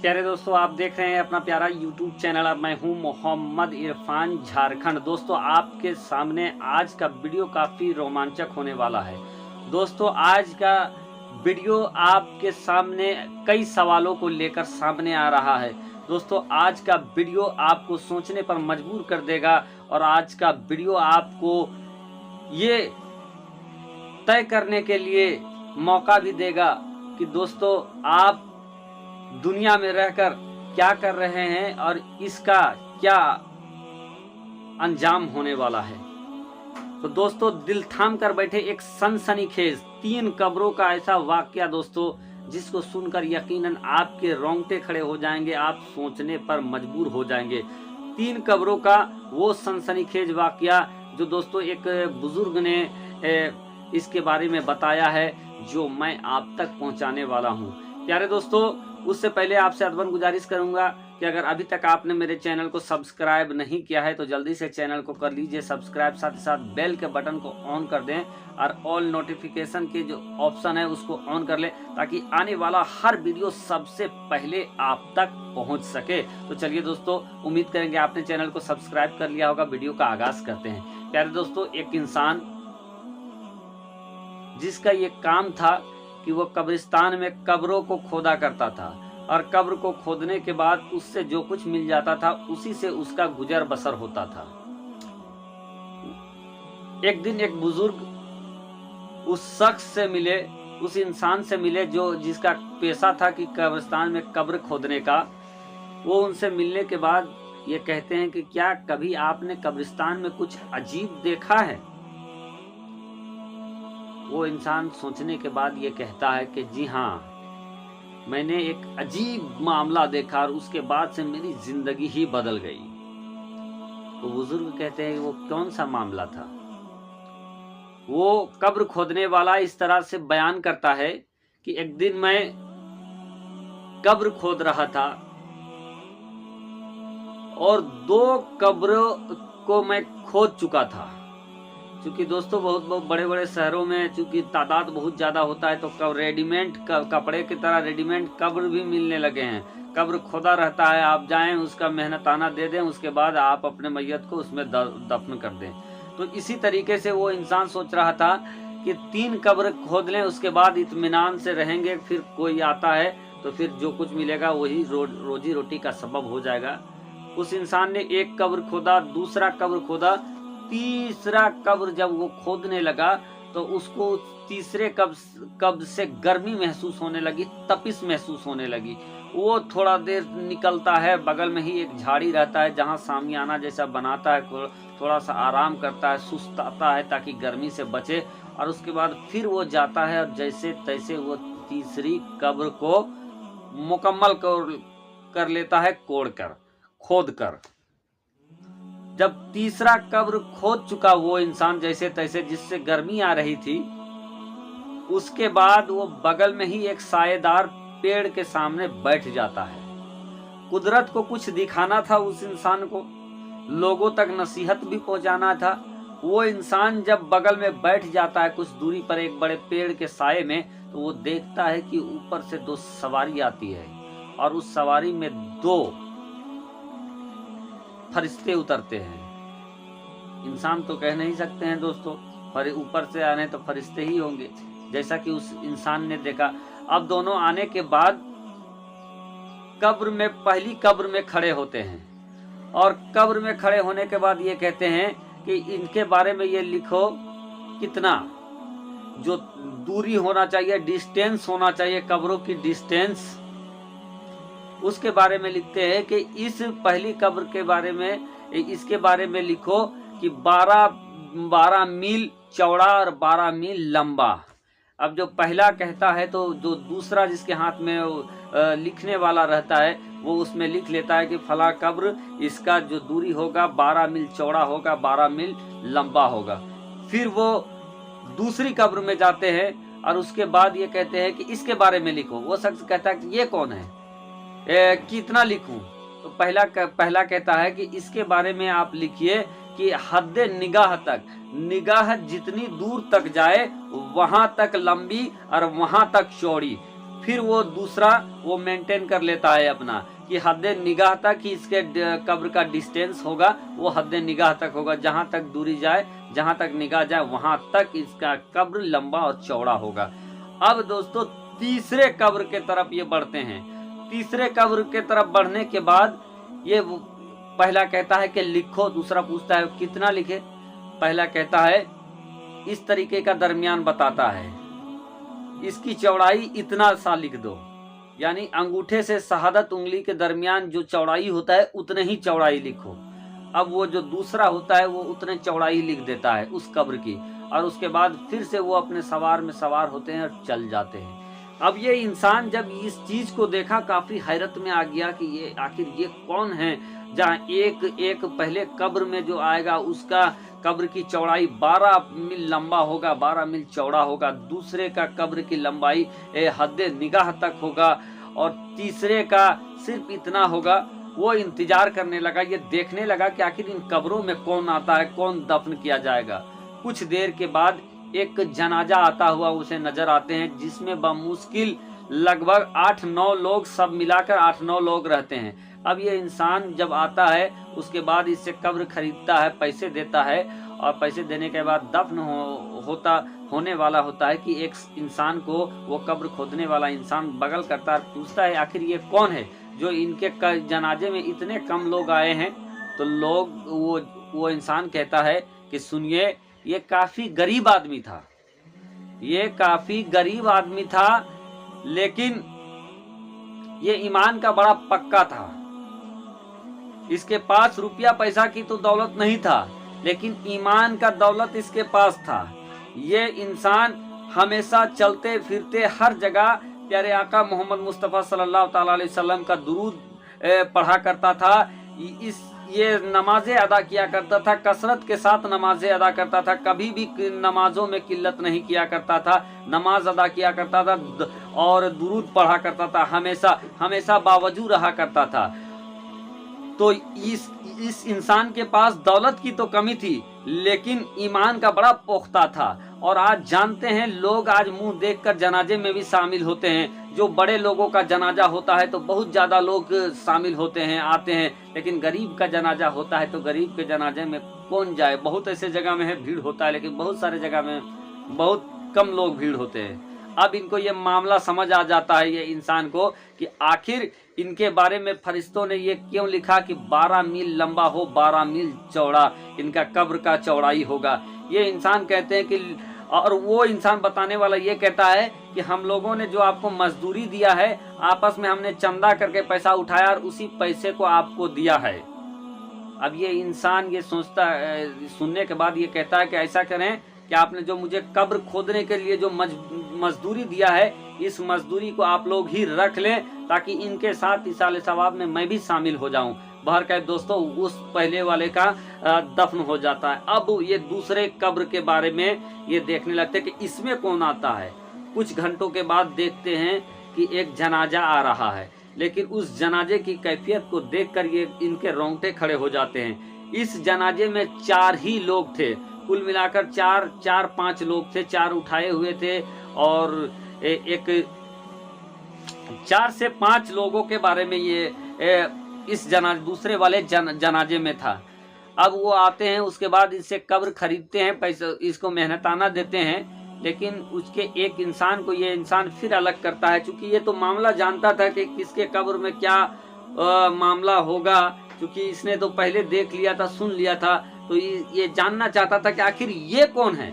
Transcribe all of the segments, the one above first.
प्यारे दोस्तों, आप देख रहे हैं अपना प्यारा YouTube चैनल। अब मैं हूं मोहम्मद इरफान, झारखंड। दोस्तों, आपके सामने आज का वीडियो काफ़ी रोमांचक होने वाला है। दोस्तों, आज का वीडियो आपके सामने कई सवालों को लेकर सामने आ रहा है। दोस्तों, आज का वीडियो आपको सोचने पर मजबूर कर देगा और आज का वीडियो आपको ये तय करने के लिए मौका भी देगा कि दोस्तों, आप दुनिया में रहकर क्या कर रहे हैं और इसका क्या अंजाम होने वाला है। तो दोस्तों, दिल थाम कर बैठे एक सनसनीखेज 3 कब्रों का ऐसा वाकया दोस्तों, जिसको सुनकर यकीनन आपके रोंगटे खड़े हो जाएंगे, आप सोचने पर मजबूर हो जाएंगे। 3 कब्रों का वो सनसनीखेज वाकया जो दोस्तों एक बुजुर्ग ने इसके बारे में बताया है, जो मैं आप तक पहुंचाने वाला हूं। प्यारे दोस्तों, उससे पहले आपसे अदबन गुजारिश करूंगा कि अगर अभी तक आपने मेरे चैनल को सब्सक्राइब नहीं किया है तो जल्दी से चैनल को कर लीजिए सब्सक्राइब, साथ ही साथ बेल के बटन को ऑन कर दें और ऑल नोटिफिकेशन के जो ऑप्शन है उसको ऑन कर लें, ताकि आने वाला हर वीडियो सबसे पहले आप तक पहुंच सके। तो चलिए दोस्तों, उम्मीद करेंगे आपने चैनल को सब्सक्राइब कर लिया होगा। वीडियो का आगाज करते हैं। प्यारे दोस्तों, एक इंसान जिसका ये काम था कि वो कब्रिस्तान में कब्रों को खोदा करता था और कब्र को खोदने के बाद उससे जो कुछ मिल जाता था उसी से उसका गुजर बसर होता था। एक दिन एक बुजुर्ग उस शख्स से मिले, उस इंसान से मिले जो जिसका पेशा था कि कब्रिस्तान में कब्र खोदने का। वो उनसे मिलने के बाद ये कहते हैं कि क्या कभी आपने कब्रिस्तान में कुछ अजीब देखा है? वो इंसान सोचने के बाद ये कहता है कि जी हाँ, मैंने एक अजीब मामला देखा और उसके बाद से मेरी जिंदगी ही बदल गई। तो बुजुर्ग कहते हैं वो कौन सा मामला था? वो कब्र खोदने वाला इस तरह से बयान करता है कि एक दिन मैं कब्र खोद रहा था और 2 कब्रों को मैं खोद चुका था। क्योंकि दोस्तों बहुत बड़े बड़े शहरों में चूंकि तादाद बहुत ज़्यादा होता है तो रेडीमेड कपड़े की तरह रेडीमेड कब्र भी मिलने लगे हैं। कब्र खोदा रहता है, आप जाएं, उसका मेहनताना दे दें, उसके बाद आप अपने मैयत को उसमें दफन कर दें। तो इसी तरीके से वो इंसान सोच रहा था कि 3 कब्र खोद लें, उसके बाद इत्मीनान से रहेंगे। फिर कोई आता है तो फिर जो कुछ मिलेगा वही रोजी रोटी का सबब हो जाएगा। उस इंसान ने 1 कब्र खोदा, दूसरा कब्र खोदा, तीसरा कब्र जब वो खोदने लगा तो उसको तीसरे कब्र से गर्मी महसूस होने लगी, तपिश महसूस होने लगी। वो थोड़ा देर निकलता है, बगल में ही एक झाड़ी रहता है जहाँ सामियाना जैसा बनाता है, थोड़ा सा आराम करता है, सुस्ताता है ताकि गर्मी से बचे, और उसके बाद फिर वो जाता है और जैसे तैसे वो तीसरी कब्र को मुकम्मल कर लेता है, खोद कर। जब तीसरा कब्र खोद चुका वो इंसान जैसे तैसे, जिससे गर्मी आ रही थी, उसके बाद वो बगल में ही एक सायेदार पेड़ के सामने बैठ जाता है। कुदरत को कुछ दिखाना था उस इंसान को, लोगों तक नसीहत भी पहुंचाना था। वो इंसान जब बगल में बैठ जाता है कुछ दूरी पर एक बड़े पेड़ के साये में, तो वो देखता है कि ऊपर से 2 सवारी आती है और उस सवारी में 2 फरिश्ते उतरते हैं। इंसान तो कह नहीं सकते हैं दोस्तों, पर ऊपर से आने तो फरिश्ते ही होंगे, जैसा कि उस इंसान ने देखा। अब दोनों आने के बाद पहली कब्र में खड़े होते हैं और कब्र में खड़े होने के बाद ये कहते हैं कि इनके बारे में ये लिखो कितना जो दूरी होना चाहिए, डिस्टेंस होना चाहिए, कब्रों की डिस्टेंस, उसके बारे में लिखते हैं कि इस पहली कब्र के बारे में, इसके बारे में लिखो कि 12 मील चौड़ा और 12 मील लंबा। अब जो पहला कहता है तो जो दूसरा जिसके हाथ में लिखने वाला रहता है वो उसमें लिख लेता है कि फला कब्र, इसका जो दूरी होगा 12 मील चौड़ा होगा, 12 मील लंबा होगा। फिर वो दूसरी कब्र में जाते हैं और उसके बाद ये कहते हैं कि इसके बारे में लिखो। वो शख्स कहता है कि ये कौन है, कितना लिखूं? तो पहला कहता है कि इसके बारे में आप लिखिए कि हद निगाह तक, निगाह जितनी दूर तक जाए वहां तक लंबी और वहां तक चौड़ी। फिर वो दूसरा वो मेंटेन कर लेता है अपना कि हद निगाह तक ही इसके कब्र का डिस्टेंस होगा, वो हद निगाह तक होगा, जहां तक दूरी जाए, जहां तक निगाह जाए वहां तक इसका कब्र लंबा और चौड़ा होगा। अब दोस्तों तीसरे कब्र के तरफ ये बढ़ते हैं। तीसरे कब्र के तरफ बढ़ने के बाद ये पहला कहता है कि लिखो, दूसरा पूछता है कितना लिखे। पहला कहता है इस तरीके का दरमियान बताता है, इसकी चौड़ाई इतना सा लिख दो, यानी अंगूठे से शहादत उंगली के दरमियान जो चौड़ाई होता है उतने ही चौड़ाई लिखो। अब वो जो दूसरा होता है वो उतने चौड़ाई लिख देता है उस कब्र की, और उसके बाद फिर से वो अपने सवार में सवार होते हैं और चल जाते हैं। अब ये इंसान जब इस चीज को देखा काफी हैरत में आ गया कि ये आखिर ये कौन है, जहाँ एक एक पहले कब्र में जो आएगा उसका कब्र की चौड़ाई 12 मील लंबा होगा, 12 मील चौड़ा होगा, दूसरे का कब्र की लंबाई हद निगाह तक होगा, और तीसरे का सिर्फ इतना होगा। वो इंतजार करने लगा, ये देखने लगा कि आखिर इन कब्रों में कौन आता है, कौन दफन किया जाएगा। कुछ देर के बाद एक जनाजा आता हुआ उसे नजर आते हैं, जिसमें बमुश्किल लगभग 8-9 लोग, सब मिलाकर 8-9 लोग रहते हैं। अब ये इंसान जब आता है उसके बाद इससे कब्र खरीदता है, पैसे देता है, और पैसे देने के बाद दफन होने वाला होता है कि एक इंसान को वो कब्र खोदने वाला इंसान बगल करता है, पूछता है आखिर ये कौन है जो इनके जनाजे में इतने कम लोग आए हैं। तो वो इंसान कहता है कि सुनिए, ये काफी गरीब आदमी था, ये काफी गरीब आदमी था, लेकिन ये ईमान का बड़ा पक्का था। इसके पास रुपया पैसा की तो दौलत नहीं था, लेकिन ईमान का दौलत इसके पास था। ये इंसान हमेशा चलते फिरते हर जगह प्यारे आका मोहम्मद मुस्तफ़ा सल्लल्लाहु ताला अलैहि वसल्लम का दुरूद पढ़ा करता था। ये नमाजें अदा किया करता था, कसरत के साथ नमाजें अदा करता था, कभी भी नमाजों में किल्लत नहीं किया करता था, नमाज अदा किया करता था और दुरूद पढ़ा करता था, हमेशा बावजूद रहा करता था। तो इस इंसान के पास दौलत की तो कमी थी, लेकिन ईमान का बड़ा पुख्ता था। और आज जानते हैं लोग आज मुंह देखकर जनाजे में भी शामिल होते हैं। जो बड़े लोगों का जनाजा होता है तो बहुत ज्यादा लोग शामिल होते हैं, आते हैं, लेकिन गरीब का जनाजा होता है तो गरीब के जनाजे में कौन जाए। बहुत ऐसे जगह में है भीड़ होता है, लेकिन बहुत सारे जगह में बहुत कम लोग भीड़ होते हैं। अब इनको ये मामला समझ आ जाता है ये इंसान को कि आखिर इनके बारे में फरिश्तों ने ये क्यों लिखा कि 12 मील लंबा हो, 12 मील चौड़ा इनका कब्र का चौड़ाई होगा। ये इंसान कहते हैं कि, और वो इंसान बताने वाला ये कहता है कि हम लोगों ने जो आपको मजदूरी दिया है, आपस में हमने चंदा करके पैसा उठाया और उसी पैसे को आपको दिया है। अब ये इंसान ये सोचता, सुनने के बाद ये कहता है कि ऐसा करें कि आपने जो मुझे कब्र खोदने के लिए जो मजदूरी दिया है, इस मजदूरी को आप लोग ही रख लें, ताकि इनके साथ इसाले सवाब में मैं भी शामिल हो जाऊं। बहरकैफ दोस्तों, उस पहले वाले का दफन हो जाता है। अब ये दूसरे कब्र के बारे में ये देखने लगते हैं कि इसमें कौन आता है। कुछ घंटों के बाद देखते हैं कि एक जनाजा आ रहा है, लेकिन उस जनाजे की कैफियत को देखकर ये इनके रोंगटे खड़े हो जाते हैं। इस जनाजे में 4 ही लोग थे, कुल मिलाकर 4-5 लोग थे, 4 उठाए हुए थे, और एक 4 से 5 लोगों के बारे में ये इस दूसरे वाले जनाजे में था। अब वो आते हैं, उसके बाद इससे कब्र खरीदते हैं, पैसे इसको मेहनताना देते हैं, लेकिन उसके एक इंसान को ये इंसान फिर अलग करता है। चूंकि ये तो मामला जानता था कि किसके कब्र में क्या मामला होगा, क्योंकि इसने तो पहले देख लिया था, सुन लिया था, तो ये जानना चाहता था कि आखिर ये कौन है।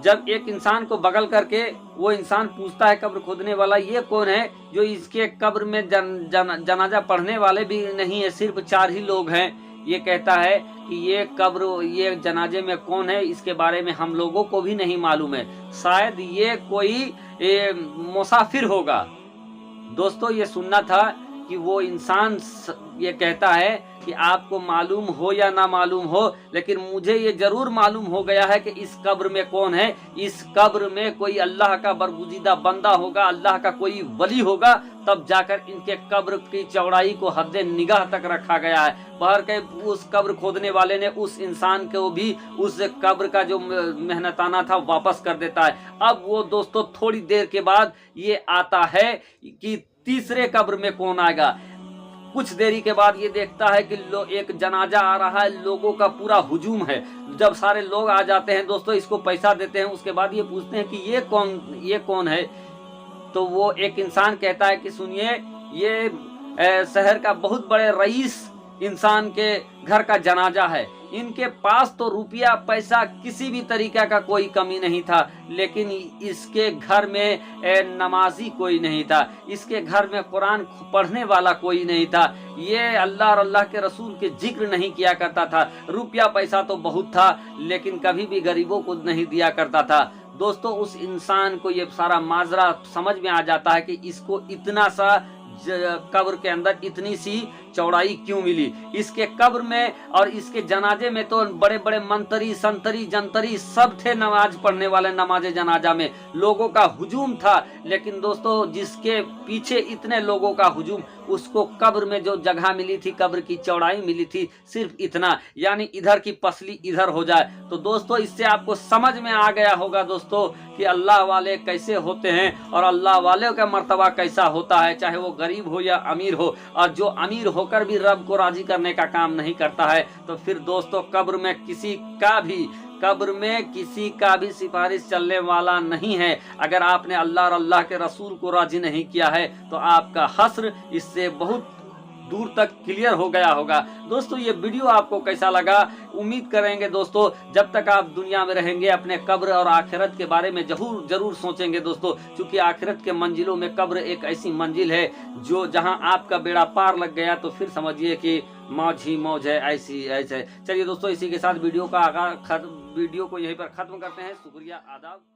जब एक इंसान को बगल करके वो इंसान पूछता है कब्र खोदने वाला, ये कौन है जो इसके कब्र में जनाजा पढ़ने वाले भी नहीं है, सिर्फ 4 ही लोग हैं। ये कहता है कि ये जनाजे में कौन है, इसके बारे में हम लोगों को भी नहीं मालूम है, शायद ये कोई मुसाफिर होगा। दोस्तों, ये सुनना था कि वो इंसान ये कहता है कि आपको मालूम हो या ना मालूम हो, लेकिन मुझे ये जरूर मालूम हो गया है कि इस कब्र में कौन है। इस कब्र में कोई अल्लाह का बरगुजीदा बंदा होगा, अल्लाह का कोई वली होगा, तब जाकर इनके कब्र की चौड़ाई को हद्दे निगाह तक रखा गया है। बाहर के उस कब्र खोदने वाले ने उस इंसान को भी उस कब्र का जो मेहनताना था वापस कर देता है। अब वो दोस्तों थोड़ी देर के बाद ये आता है कि तीसरे कब्र में कौन आएगा। कुछ देरी के बाद ये देखता है कि एक जनाजा आ रहा है, लोगों का पूरा हुजूम है। जब सारे लोग आ जाते हैं दोस्तों, इसको पैसा देते हैं, उसके बाद ये पूछते हैं कि ये कौन है। तो वो एक इंसान कहता है कि सुनिए, ये शहर का बहुत बड़े रईस इंसान के घर का जनाजा है। इनके पास तो रुपया पैसा किसी भी तरीका का कोई कमी नहीं था, लेकिन इसके घर में नमाजी कोई नहीं था, इसके घर में कुरान पढ़ने वाला कोई नहीं था, ये अल्लाह और अल्लाह के रसूल के जिक्र नहीं किया करता था। रुपया पैसा तो बहुत था, लेकिन कभी भी गरीबों को नहीं दिया करता था। दोस्तों उस इंसान को ये सारा माजरा समझ में आ जाता है कि इसको इतना सा कब्र के अंदर इतनी सी चौड़ाई क्यों मिली। इसके कब्र में और इसके जनाजे में तो बड़े बड़े मंतरी संतरी जंतरी सब थे, नमाज पढ़ने वाले। नमाज जनाजा में लोगों का हुजूम था, लेकिन दोस्तों जिसके पीछे इतने लोगों का हुजूम, उसको कब्र में जो जगह मिली थी, कब्र की चौड़ाई मिली थी सिर्फ इतना, यानी इधर की पसली इधर हो जाए। तो दोस्तों इससे आपको समझ में आ गया होगा दोस्तों कि अल्लाह वाले कैसे होते हैं और अल्लाह वाले का मर्तबा कैसा होता है, चाहे वो गरीब हो या अमीर हो। और जो अमीर होकर भी रब को राजी करने का काम नहीं करता है, तो फिर दोस्तों कब्र में किसी का भी सिफारिश चलने वाला नहीं है। अगर आपने अल्लाह और अल्लाह के रसूल को राजी नहीं किया है तो आपका हस्र इससे बहुत दूर तक क्लियर हो गया होगा। दोस्तों ये वीडियो आपको कैसा लगा, उम्मीद करेंगे दोस्तों जब तक आप दुनिया में रहेंगे अपने कब्र और आखिरत के बारे में जरूर सोचेंगे दोस्तों, क्योंकि आखिरत के मंजिलों में कब्र एक ऐसी मंजिल है जो जहां आपका बेड़ा पार लग गया तो फिर समझिए कि मौज ही मौज है, ऐसी चलिए दोस्तों इसी के साथ वीडियो को यहीं पर खत्म करते हैं। शुक्रिया, आदाब।